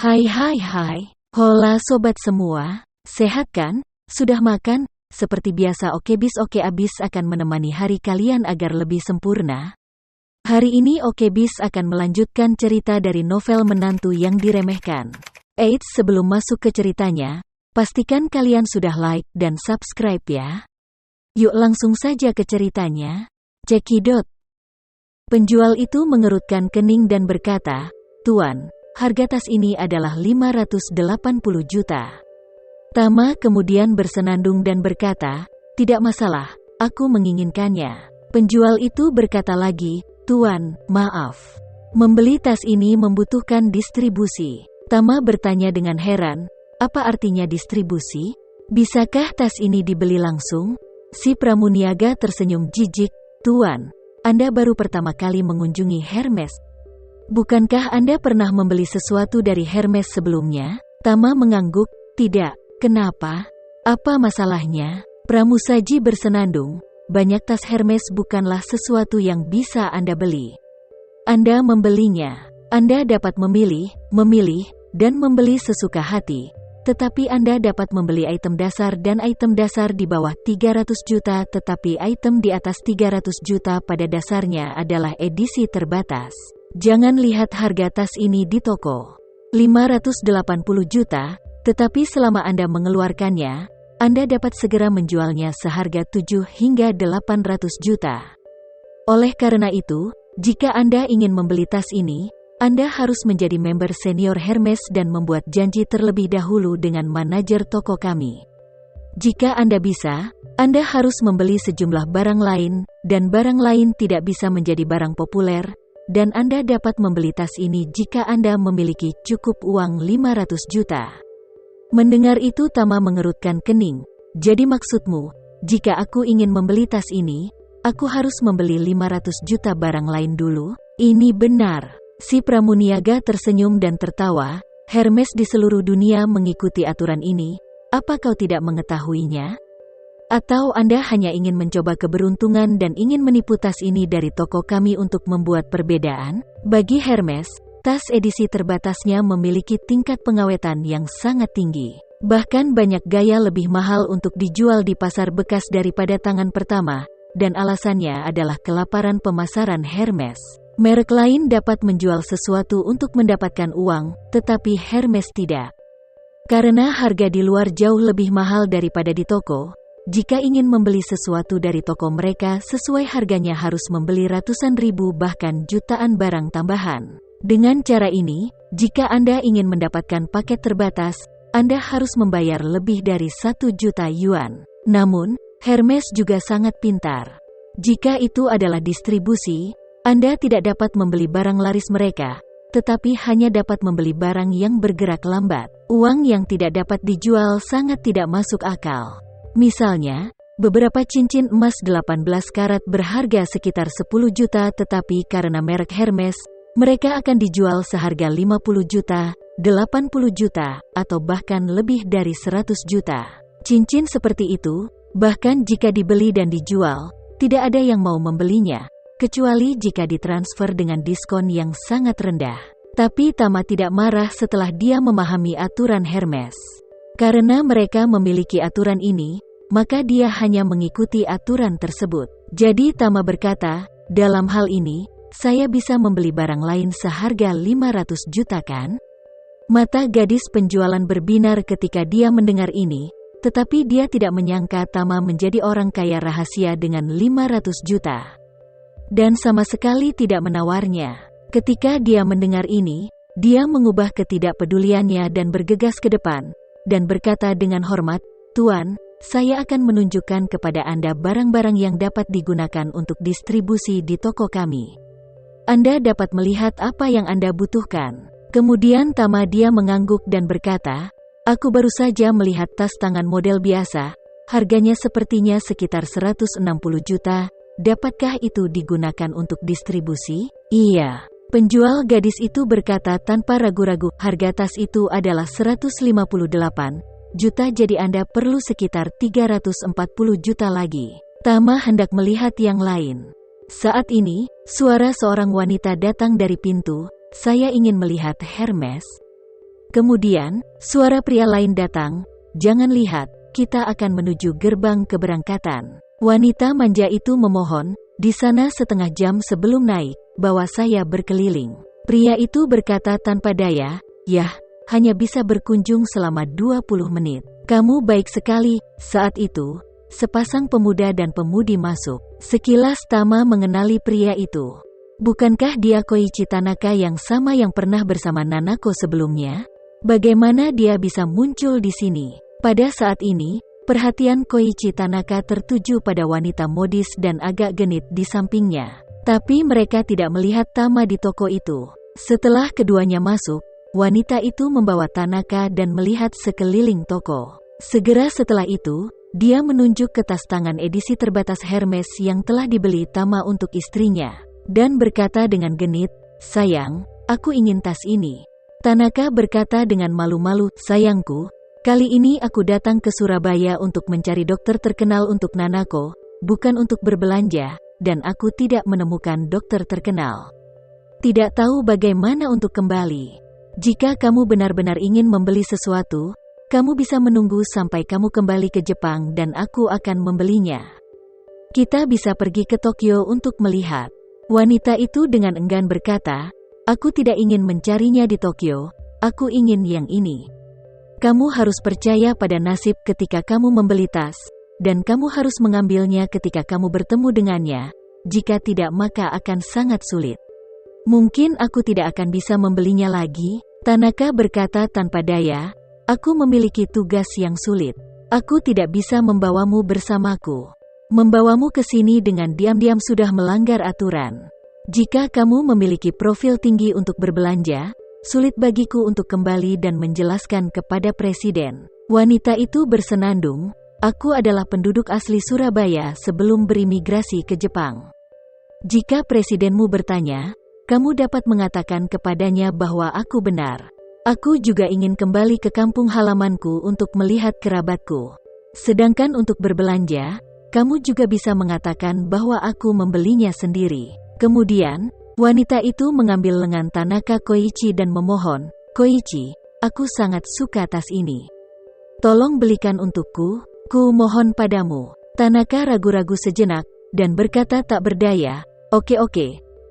Hai hai hai, hola sobat semua, sehat kan? Sudah makan? Seperti biasa Okebis Oke Abis akan menemani hari kalian agar lebih sempurna. Hari ini Okebis akan melanjutkan cerita dari novel Menantu yang Diremehkan. Eits, sebelum masuk ke ceritanya, pastikan kalian sudah like dan subscribe ya. Yuk langsung saja ke ceritanya. Cekidot. Penjual itu mengerutkan kening dan berkata, "Tuan, harga tas ini adalah 580 juta. Tama kemudian bersenandung dan berkata, "Tidak masalah, aku menginginkannya." Penjual itu berkata lagi, "Tuan, maaf. Membeli tas ini membutuhkan distribusi." Tama bertanya dengan heran, "Apa artinya distribusi? Bisakah tas ini dibeli langsung?" Si pramuniaga tersenyum jijik, "Tuan, Anda baru pertama kali mengunjungi Hermes. Bukankah Anda pernah membeli sesuatu dari Hermes sebelumnya?" Tama mengangguk, "Tidak, kenapa? Apa masalahnya?" Pramusaji bersenandung, "Banyak tas Hermes bukanlah sesuatu yang bisa Anda beli. Anda membelinya. Anda dapat memilih, dan membeli sesuka hati. Tetapi Anda dapat membeli item dasar dan item dasar di bawah 300 juta tetapi item di atas 300 juta pada dasarnya adalah edisi terbatas. Jangan lihat harga tas ini di toko. 580 juta, tetapi selama Anda mengeluarkannya, Anda dapat segera menjualnya seharga 7 hingga 800 juta. Oleh karena itu, jika Anda ingin membeli tas ini, Anda harus menjadi member senior Hermes dan membuat janji terlebih dahulu dengan manajer toko kami. Jika Anda bisa, Anda harus membeli sejumlah barang lain, dan barang lain tidak bisa menjadi barang populer, dan Anda dapat membeli tas ini jika Anda memiliki cukup uang 500 juta. Mendengar itu Tama mengerutkan kening. "Jadi maksudmu, jika aku ingin membeli tas ini, aku harus membeli 500 juta barang lain dulu?" "Ini benar." Si pramuniaga tersenyum dan tertawa, "Hermes di seluruh dunia mengikuti aturan ini, apa kau tidak mengetahuinya? Atau Anda hanya ingin mencoba keberuntungan dan ingin menipu tas ini dari toko kami untuk membuat perbedaan?" Bagi Hermes, tas edisi terbatasnya memiliki tingkat pengawetan yang sangat tinggi. Bahkan banyak gaya lebih mahal untuk dijual di pasar bekas daripada tangan pertama, dan alasannya adalah kelaparan pemasaran Hermes. Merek lain dapat menjual sesuatu untuk mendapatkan uang, tetapi Hermes tidak. Karena harga di luar jauh lebih mahal daripada di toko, jika ingin membeli sesuatu dari toko mereka sesuai harganya harus membeli ratusan ribu bahkan jutaan barang tambahan. Dengan cara ini, jika Anda ingin mendapatkan paket terbatas, Anda harus membayar lebih dari 1 juta yuan. Namun, Hermes juga sangat pintar. Jika itu adalah distribusi, Anda tidak dapat membeli barang laris mereka, tetapi hanya dapat membeli barang yang bergerak lambat. Uang yang tidak dapat dijual sangat tidak masuk akal. Misalnya, beberapa cincin emas 18 karat berharga sekitar 10 juta tetapi karena merek Hermes, mereka akan dijual seharga 50 juta, 80 juta, atau bahkan lebih dari 100 juta. Cincin seperti itu, bahkan jika dibeli dan dijual, tidak ada yang mau membelinya, kecuali jika ditransfer dengan diskon yang sangat rendah. Tapi Tama tidak marah setelah dia memahami aturan Hermes. Karena mereka memiliki aturan ini, maka dia hanya mengikuti aturan tersebut. Jadi Tama berkata, "Dalam hal ini, saya bisa membeli barang lain seharga 500 juta kan?" Mata gadis penjualan berbinar ketika dia mendengar ini, tetapi dia tidak menyangka Tama menjadi orang kaya rahasia dengan 500 juta. Dan sama sekali tidak menawarnya. Ketika dia mendengar ini, dia mengubah ketidakpeduliannya dan bergegas ke depan, dan berkata dengan hormat, "Tuan, saya akan menunjukkan kepada Anda barang-barang yang dapat digunakan untuk distribusi di toko kami. Anda dapat melihat apa yang Anda butuhkan." Kemudian Tama dia mengangguk dan berkata, "Aku baru saja melihat tas tangan model biasa, harganya sepertinya sekitar 160 juta, dapatkah itu digunakan untuk distribusi?" "Iya." Penjual gadis itu berkata tanpa ragu-ragu, "Harga tas itu adalah 158 juta jadi Anda perlu sekitar 340 juta lagi." Tama hendak melihat yang lain. Saat ini, suara seorang wanita datang dari pintu, "Saya ingin melihat Hermes." Kemudian, suara pria lain datang, "Jangan lihat, kita akan menuju gerbang keberangkatan." Wanita manja itu memohon, "Di sana setengah jam sebelum naik, bawa saya berkeliling." Pria itu berkata tanpa daya, "Yah, hanya bisa berkunjung selama 20 menit. Kamu baik sekali." Saat itu, sepasang pemuda dan pemudi masuk. Sekilas Tama mengenali pria itu. Bukankah dia Koichi Tanaka yang sama yang pernah bersama Nanako sebelumnya? Bagaimana dia bisa muncul di sini? Pada saat ini, perhatian Koichi Tanaka tertuju pada wanita modis dan agak genit di sampingnya. Tapi mereka tidak melihat Tama di toko itu. Setelah keduanya masuk, wanita itu membawa Tanaka dan melihat sekeliling toko. Segera setelah itu, dia menunjuk ke tas tangan edisi terbatas Hermes yang telah dibeli Tama untuk istrinya, dan berkata dengan genit, "Sayang, aku ingin tas ini." Tanaka berkata dengan malu-malu, "Sayangku, kali ini aku datang ke Surabaya untuk mencari dokter terkenal untuk Nanako, bukan untuk berbelanja, dan aku tidak menemukan dokter terkenal. Tidak tahu bagaimana untuk kembali. Jika kamu benar-benar ingin membeli sesuatu, kamu bisa menunggu sampai kamu kembali ke Jepang dan aku akan membelinya. Kita bisa pergi ke Tokyo untuk melihat." Wanita itu dengan enggan berkata, "Aku tidak ingin mencarinya di Tokyo, aku ingin yang ini. Kamu harus percaya pada nasib ketika kamu membeli tas, dan kamu harus mengambilnya ketika kamu bertemu dengannya, jika tidak maka akan sangat sulit." "Mungkin aku tidak akan bisa membelinya lagi," Tanaka berkata tanpa daya, "aku memiliki tugas yang sulit. Aku tidak bisa membawamu bersamaku. Membawamu ke sini dengan diam-diam sudah melanggar aturan. Jika kamu memiliki profil tinggi untuk berbelanja, sulit bagiku untuk kembali dan menjelaskan kepada presiden." Wanita itu bersenandung, "Aku adalah penduduk asli Surabaya sebelum berimigrasi ke Jepang. Jika presidenmu bertanya, kamu dapat mengatakan kepadanya bahwa aku benar. Aku juga ingin kembali ke kampung halamanku untuk melihat kerabatku. Sedangkan untuk berbelanja, kamu juga bisa mengatakan bahwa aku membelinya sendiri." Kemudian, wanita itu mengambil lengan Tanaka Koichi dan memohon, "Koichi, aku sangat suka tas ini. Tolong belikan untukku, ku mohon padamu." Tanaka ragu-ragu sejenak, dan berkata tak berdaya, Oke,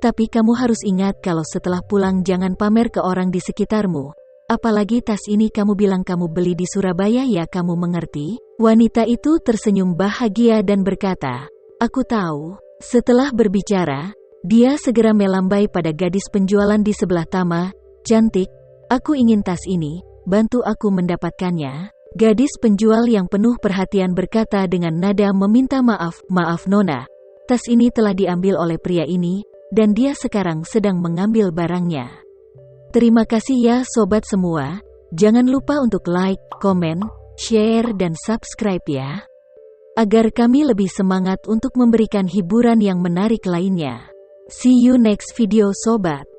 tapi kamu harus ingat kalau setelah pulang jangan pamer ke orang di sekitarmu. Apalagi tas ini kamu bilang kamu beli di Surabaya ya, kamu mengerti?" Wanita itu tersenyum bahagia dan berkata, "Aku tahu." Setelah berbicara, dia segera melambai pada gadis penjualan di sebelah Tama, "Cantik, aku ingin tas ini, bantu aku mendapatkannya." Gadis penjual yang penuh perhatian berkata dengan nada meminta maaf, "Maaf Nona, tas ini telah diambil oleh pria ini, dan dia sekarang sedang mengambil barangnya." Terima kasih ya sobat semua, jangan lupa untuk like, komen, share dan subscribe ya, agar kami lebih semangat untuk memberikan hiburan yang menarik lainnya. See you next video sobat.